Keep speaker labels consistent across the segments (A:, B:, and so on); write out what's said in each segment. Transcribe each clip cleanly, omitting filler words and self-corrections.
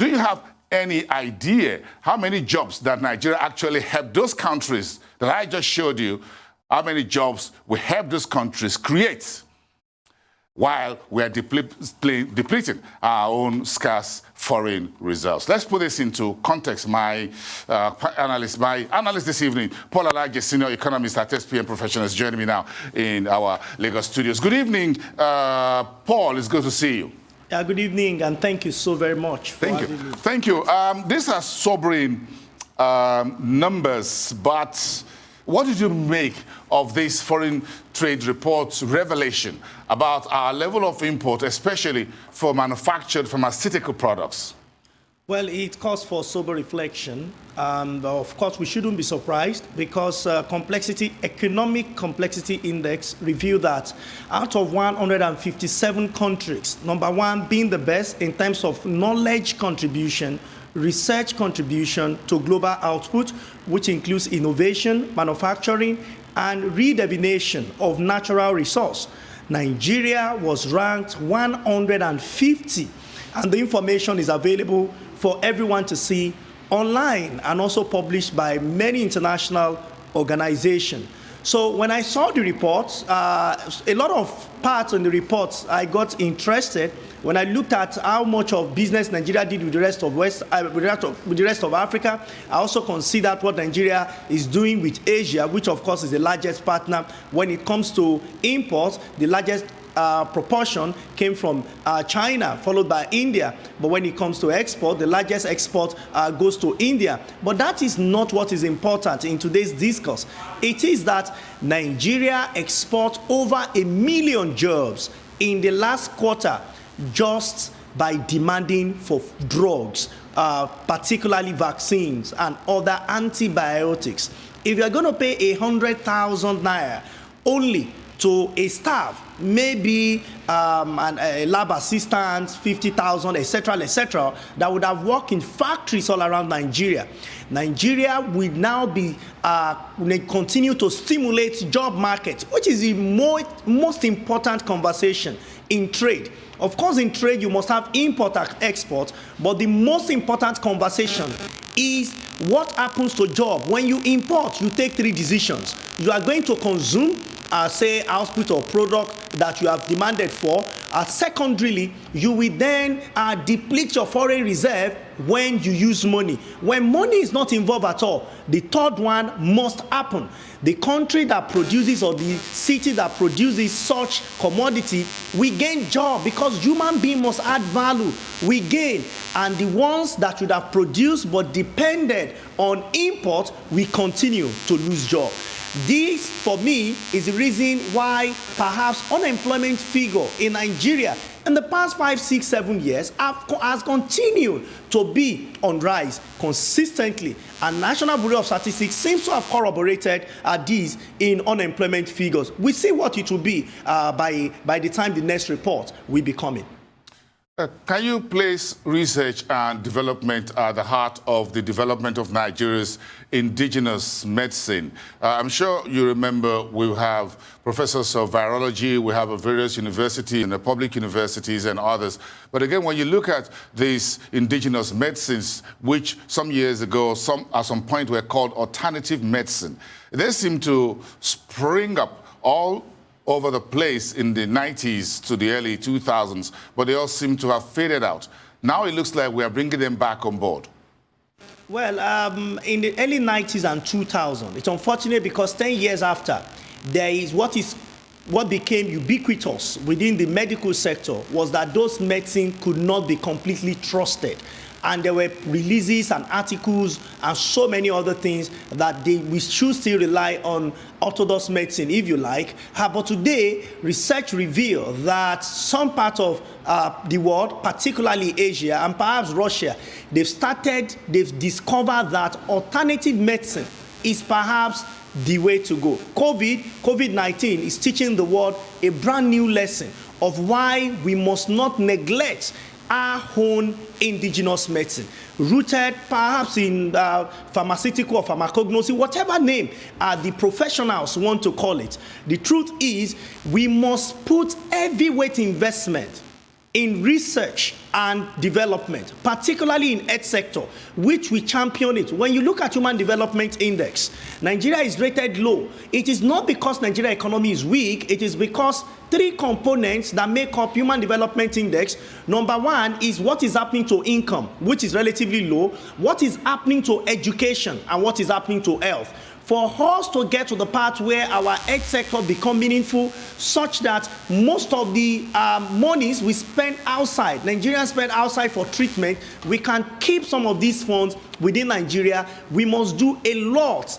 A: do you have any idea how many jobs that Nigeria actually helped those countries that I just showed you, how many jobs we help those countries create while we are depleting our own scarce foreign reserves? Let's put this into context. My analyst this evening, Paul Alaje, Senior Economist at SPM Professionals, joining me now in our Lagos studios. Good evening, Paul. It's good to see you.
B: Good evening, and thank you so very much for having me.
A: Thank you. These are sobering numbers, but what did you make of this foreign trade report's revelation about our level of import, especially for manufactured pharmaceutical products?
B: Well, it calls for sober reflection. Of course, we shouldn't be surprised because Economic Complexity Index revealed that out of 157 countries, number one being the best in terms of knowledge contribution, research contribution to global output, which includes innovation, manufacturing, and redefinition of natural resource. Nigeria was ranked 150, and the information is available for everyone to see online and also published by many international organizations. So when I saw the reports, a lot of parts in the reports, I got interested when I looked at how much of business Nigeria did with the rest of with the rest of Africa. I also considered what Nigeria is doing with Asia, which of course is the largest partner. When it comes to imports, the largest proportion came from China, followed by India. But when it comes to export, the largest export goes to India. But that is not what is important in today's discourse. It is that Nigeria exports over 1 million jobs in the last quarter just by demanding for drugs, particularly vaccines and other antibiotics. If you're going to pay 100,000 naira only to a staff, maybe a lab assistant, 50,000, etc., that would have worked in factories all around Nigeria. Nigeria will now be continue to stimulate job market, which is the most important conversation in trade. Of course, in trade, you must have import and export, but the most important conversation is what happens to job. When you import, you take 3 decisions. You are going to consume, say, output or product that you have demanded for. Secondarily, you will then deplete your foreign reserve when you use money. When money is not involved at all, the third one must happen. The country that produces or the city that produces such commodity, we gain job because human being must add value. We gain. And the ones that should have produced but depended on import, we continue to lose job. This, for me, is the reason why perhaps unemployment figure in Nigeria in the past 5, 6, 7 years has continued to be on rise consistently. And National Bureau of Statistics seems to have corroborated these in unemployment figures. We see what it will be by the time the next report will be coming.
A: Can you place research and development at the heart of the development of Nigeria's indigenous medicine? I'm sure you remember we have professors of virology, we have various universities and the public universities and others. But again, when you look at these indigenous medicines, which some years ago, at some point were called alternative medicine, they seem to spring up all over the place in the 90s to the early 2000s, but they all seem to have faded out. Now it looks like we are bringing them back on board.
B: Well, in the early 90s and 2000s, it's unfortunate because 10 years after, there is what became ubiquitous within the medical sector was that those medicines could not be completely trusted. And there were releases and articles and so many other things that we should still rely on orthodox medicine, if you like. But today, research reveals that some part of the world, particularly Asia and perhaps Russia, they've discovered that alternative medicine is perhaps the way to go. COVID-19 is teaching the world a brand new lesson of why we must not neglect our own indigenous medicine, rooted perhaps in pharmaceutical or pharmacognosy, whatever name the professionals want to call it. The truth is we must put heavyweight investment in research and development, particularly in health sector, which we champion it. When you look at Human Development Index, Nigeria is rated low. It is not because Nigeria economy is weak, it is because three components that make up Human Development Index. Number one is what is happening to income, which is relatively low, what is happening to education, and what is happening to health. For us to get to the part where our health sector become meaningful, such that most of the monies we spend outside, Nigerians spend outside for treatment, we can keep some of these funds within Nigeria. We must do a lot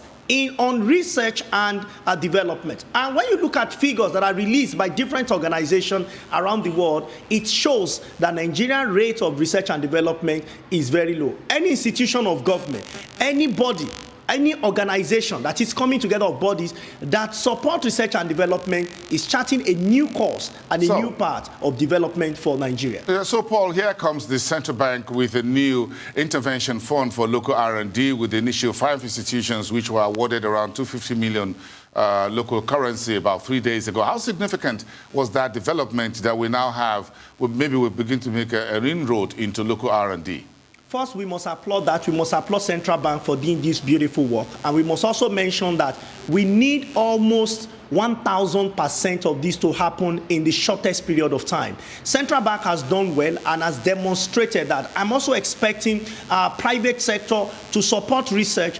B: on research and development. And when you look at figures that are released by different organizations around the world, it shows that Nigerian rate of research and development is very low. Any institution of government, anybody, any organization that is coming together of bodies that support research and development is charting a new course and a new path of development for Nigeria.
A: So, Paul, here comes the central bank with a new intervention fund for local R&D with the initial 5 institutions which were awarded around 250 million local currency about 3 days ago. How significant was that development that we now have? Well, maybe we'll begin to make an inroad into local R&D.
B: First, we must applaud that. We must applaud Central Bank for doing this beautiful work. And we must also mention that we need almost 1,000% of this to happen in the shortest period of time. Central Bank has done well and has demonstrated that. I'm also expecting private sector to support research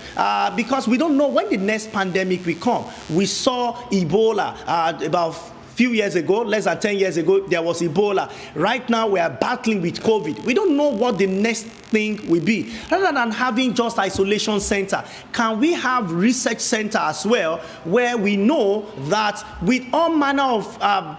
B: because we don't know when the next pandemic will come. We saw Ebola about few years ago, less than 10 years ago, there was Ebola. Right now, we are battling with COVID. We don't know what the next thing will be. Rather than having just isolation center, can we have research center as well, where we know that with all manner of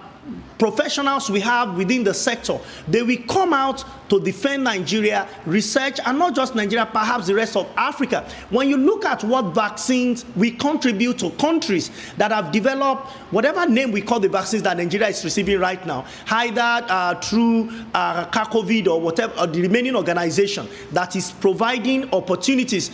B: professionals we have within the sector, they will come out to defend Nigeria, research, and not just Nigeria, perhaps the rest of Africa. When you look at what vaccines we contribute to countries that have developed whatever name we call the vaccines that Nigeria is receiving right now, either through COVID or whatever, or the remaining organization that is providing opportunities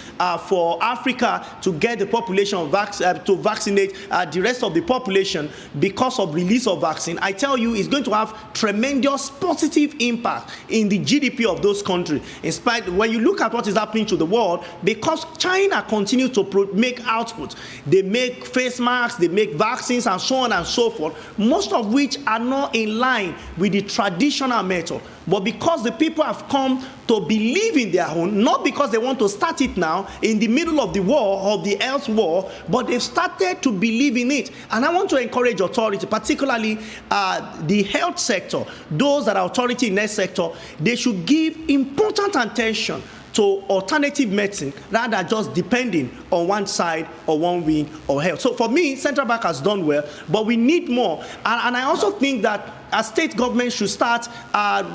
B: for Africa to get the population to vaccinate the rest of the population because of release of vaccine, I tell you, it's going to have tremendous positive impact in the GDP of those countries. In spite, when you look at what is happening to the world, because China continues to make output, they make face masks, they make vaccines, and so on and so forth, most of which are not in line with the traditional method. But because the people have come to believe in their own, not because they want to start it now in the middle of the war or the health war, but they've started to believe in it. And I want to encourage authority, particularly the health sector, those that are authority in health sector, they should give important attention to alternative medicine rather than just depending on one side or one wing or health. So for me, Central Bank has done well, but we need more. And I also think that a state government should start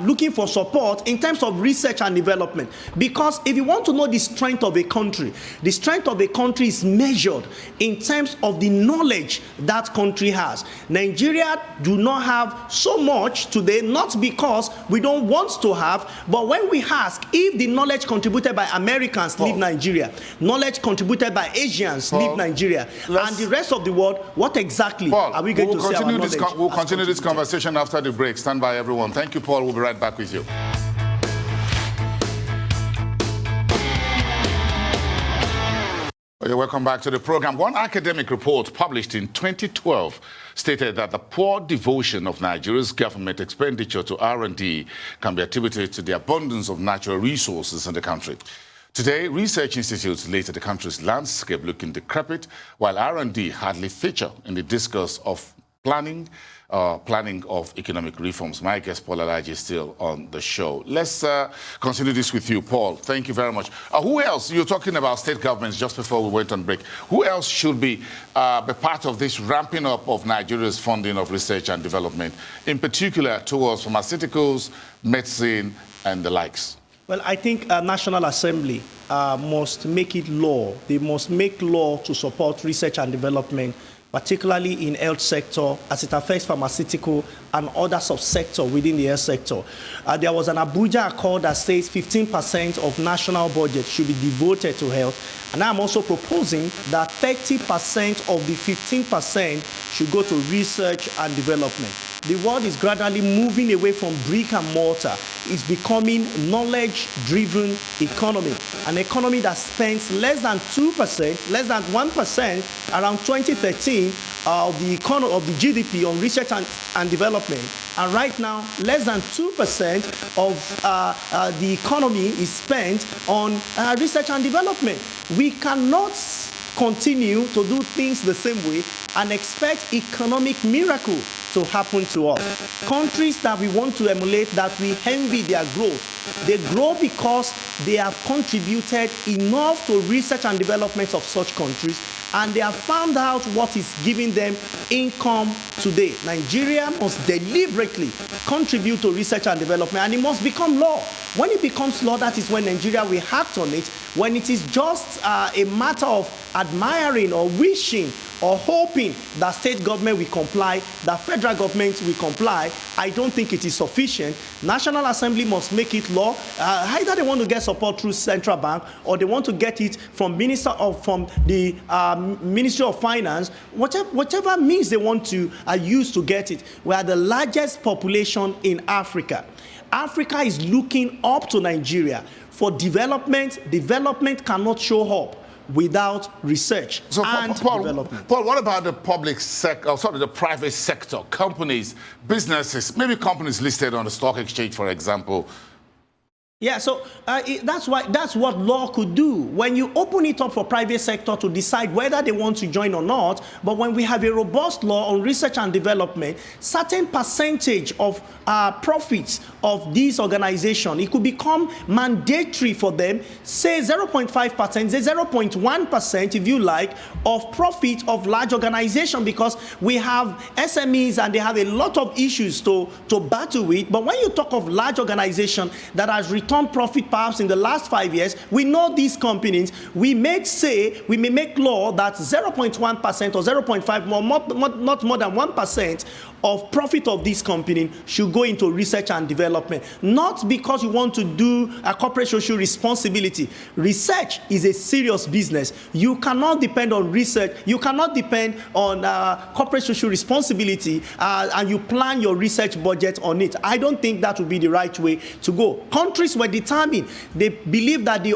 B: looking for support in terms of research and development. Because if you want to know the strength of a country is measured in terms of the knowledge that country has. Nigeria do not have so much today, not because we don't want to have, but when we ask if the knowledge contributed by Americans leave Nigeria, knowledge contributed by Asians leave Nigeria, and the rest of the world, what exactly are we going to say our knowledge?
A: We'll continue this conversation after the break. Stand by, everyone. Thank you, Paul. We'll be right back with you. Welcome back to the program. One academic report published in 2012 stated that the poor devotion of Nigeria's government expenditure to R&D can be attributed to the abundance of natural resources in the country. Today, research institutes lay to the country's landscape looking decrepit, while R&D hardly feature in the discourse of planning of economic reforms. My guest, Paul Alaje, is still on the show. Let's continue this with you, Paul. Thank you very much. Who else? You're talking about state governments just before we went on break. Who else should be part of this ramping up of Nigeria's funding of research and development, in particular towards pharmaceuticals, medicine, and the likes?
B: Well, I think National Assembly must make it law. They must make law to support research and development, particularly in health sector, as it affects pharmaceutical and other subsector within the health sector. There was an Abuja Accord that says 15% of national budget should be devoted to health. And I'm also proposing that 30% of the 15% should go to research and development. the world is gradually moving away from brick and mortar. It's becoming knowledge-driven economy, an economy that spends less than 2%, less than 1% around 2013 of the GDP on research and development. And right now, less than 2% of the economy is spent on research and development. We cannot continue to do things the same way and expect economic miracle to happen to us. Countries that we want to emulate, that we envy their growth, they grow because they have contributed enough to research and development of such countries, and they have found out what is giving them income today. Nigeria must deliberately contribute to research and development, and it must become law. When it becomes law, that is when Nigeria will act on it. When it is just a matter of admiring or wishing or hoping that state government will comply, that federal government will comply, I don't think it is sufficient. National Assembly must make it law. Either they want to get support through central bank, or they want to get it from the Ministry of Finance, whatever means they want to use to get it. We are the largest population in Africa. Africa is looking up to Nigeria for development. Development cannot show up without research and development.
A: Paul, what about the public sector, the private sector, companies, businesses, maybe companies listed on the stock exchange, for example?
B: Yeah, so that's what law could do. When you open it up for private sector to decide whether they want to join or not, but when we have a robust law on research and development, certain percentage of profits of these organizations, it could become mandatory for them, say 0.5%, say 0.1%, if you like, of profit of large organization, because we have SMEs and they have a lot of issues to battle with. But when you talk of large organization that has returned profit perhaps in the last 5 years, we know these companies, we may make law that 0.1% or 0.5, not more than 1% of profit of this company should go into research and development. Not because you want to do a corporate social responsibility. Research is a serious business. You cannot depend on research. You cannot depend on corporate social responsibility and you plan your research budget on it. I don't think that would be the right way to go. Countries were determined. They believe that the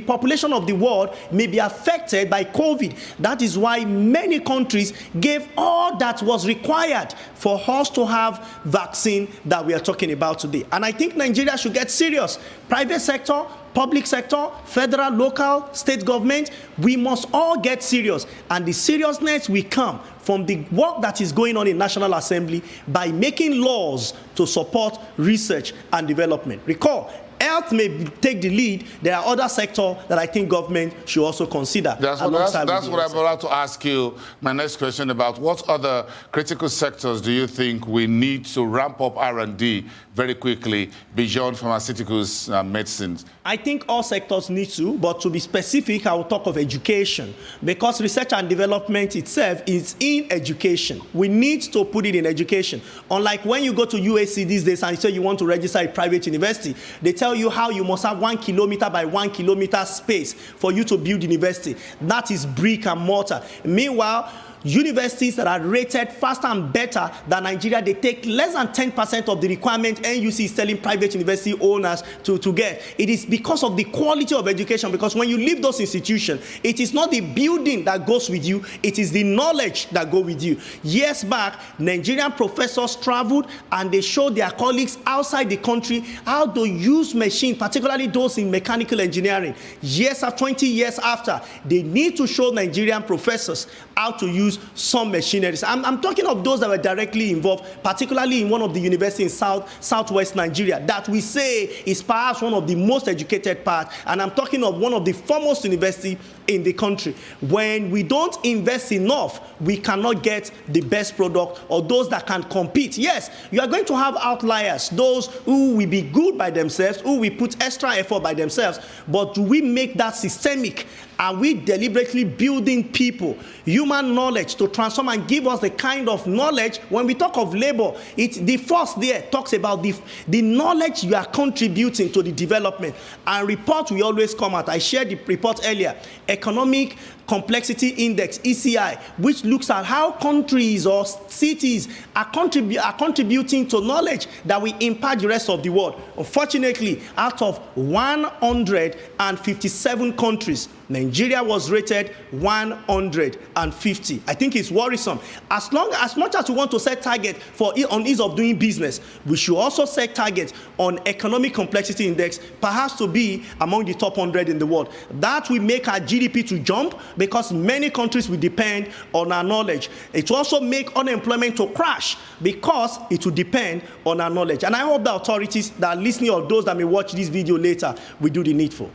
B: population of the world may be affected by COVID. That is why many countries gave all that was required for us to have vaccine that we are talking about today. And I think Nigeria should get serious. Private sector, public sector, federal, local, state government, we must all get serious. And the seriousness will come from the work that is going on in National Assembly by making laws to support research and development. Recall, health may take the lead. There are other sectors that I think government should also consider. That's what
A: I'm about to ask you. My next question about what other critical sectors do you think we need to ramp up R&D very quickly beyond pharmaceuticals and medicines?
B: I think all sectors need to, but to be specific, I will talk of education, because research and development itself is in education. We need to put it in education. Unlike when you go to UAC these days and you say you want to register a private university, they tell you how you must have 1 kilometer by 1 kilometer space for you to build university. That is brick and mortar. Meanwhile, universities that are rated faster and better than Nigeria, they take less than 10% of the requirement NUC is telling private university owners to get. It is because of the quality of education, because when you leave those institutions, it is not the building that goes with you, it is the knowledge that goes with you. Years back, Nigerian professors traveled and they showed their colleagues outside the country how to use machines, particularly those in mechanical engineering. 20 years after, they need to show Nigerian professors how to use some machineries. I'm talking of those that were directly involved, particularly in one of the universities in southwest Nigeria, that we say is perhaps one of the most educated parts, and I'm talking of one of the foremost universities in the country. When we don't invest enough, we cannot get the best product or those that can compete. Yes, you are going to have outliers, those who will be good by themselves, who will put extra effort by themselves, but do we make that systemic Are we deliberately building people, human knowledge, to transform and give us the kind of knowledge? When we talk of labor, the first there talks about the knowledge you are contributing to the development. And reports will always come out. I shared the report earlier, Economic Complexity Index, ECI, which looks at how countries or cities are contributing to knowledge that will impact the rest of the world. Unfortunately, out of 157 countries, Nigeria was rated 150. I think it's worrisome. As much as we want to set targets on ease of doing business, we should also set targets on Economic Complexity Index, perhaps to be among the top 100 in the world. That will make our GDP to jump, because many countries will depend on our knowledge. It will also make unemployment to crash, because it will depend on our knowledge. And I hope the authorities that are listening, or those that may watch this video later, will do the needful.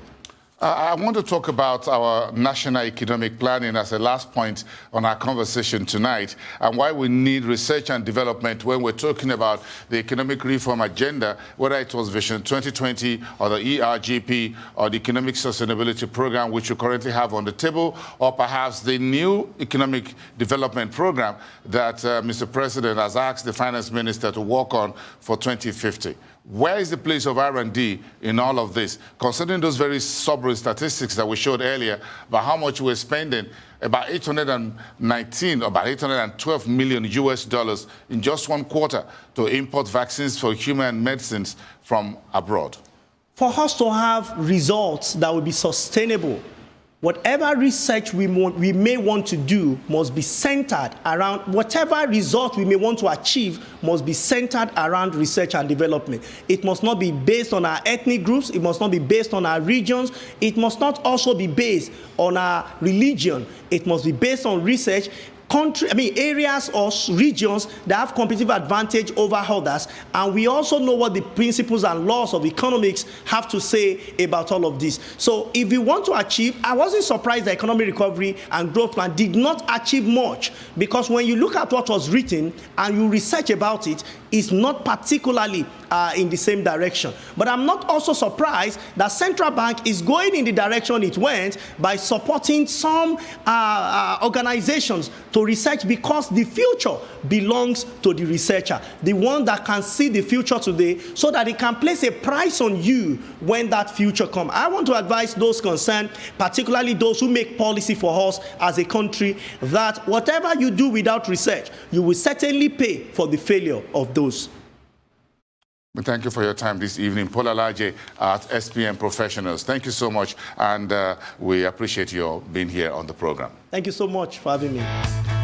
A: I want to talk about our national economic planning as a last point on our conversation tonight, and why we need research and development when we're talking about the economic reform agenda, whether it was Vision 2020 or the ERGP or the Economic Sustainability Program, which you currently have on the table, or perhaps the new economic development program that Mr. President has asked the Finance Minister to work on for 2050. Where is the place of R&D in all of this? Considering those very sobering statistics that we showed earlier about how much we're spending, about 812 million US dollars in just one quarter to import vaccines for human medicines from abroad.
B: For us to have results that will be sustainable, whatever research we may want to do must be centered around, whatever result we may want to achieve must be centered around research and development. It must not be based on our ethnic groups. It must not be based on our regions. It must not also be based on our religion. It must be based on research. Areas or regions that have competitive advantage over others, and we also know what the principles and laws of economics have to say about all of this. So if we want to achieve, I wasn't surprised the Economic Recovery and Growth Plan did not achieve much, because when you look at what was written and you research about it, it's not particularly in the same direction. But I'm not also surprised that Central Bank is going in the direction it went by supporting some organizations to research, because the future belongs to the researcher, the one that can see the future today, so that it can place a price on you when that future comes. I want to advise those concerned, particularly those who make policy for us as a country, that whatever you do without research, you will certainly pay for the failure of those.
A: Thank you for your time this evening. Paul Alaje at SPM Professionals. Thank you so much, and we appreciate your being here on the program.
B: Thank you so much for having me.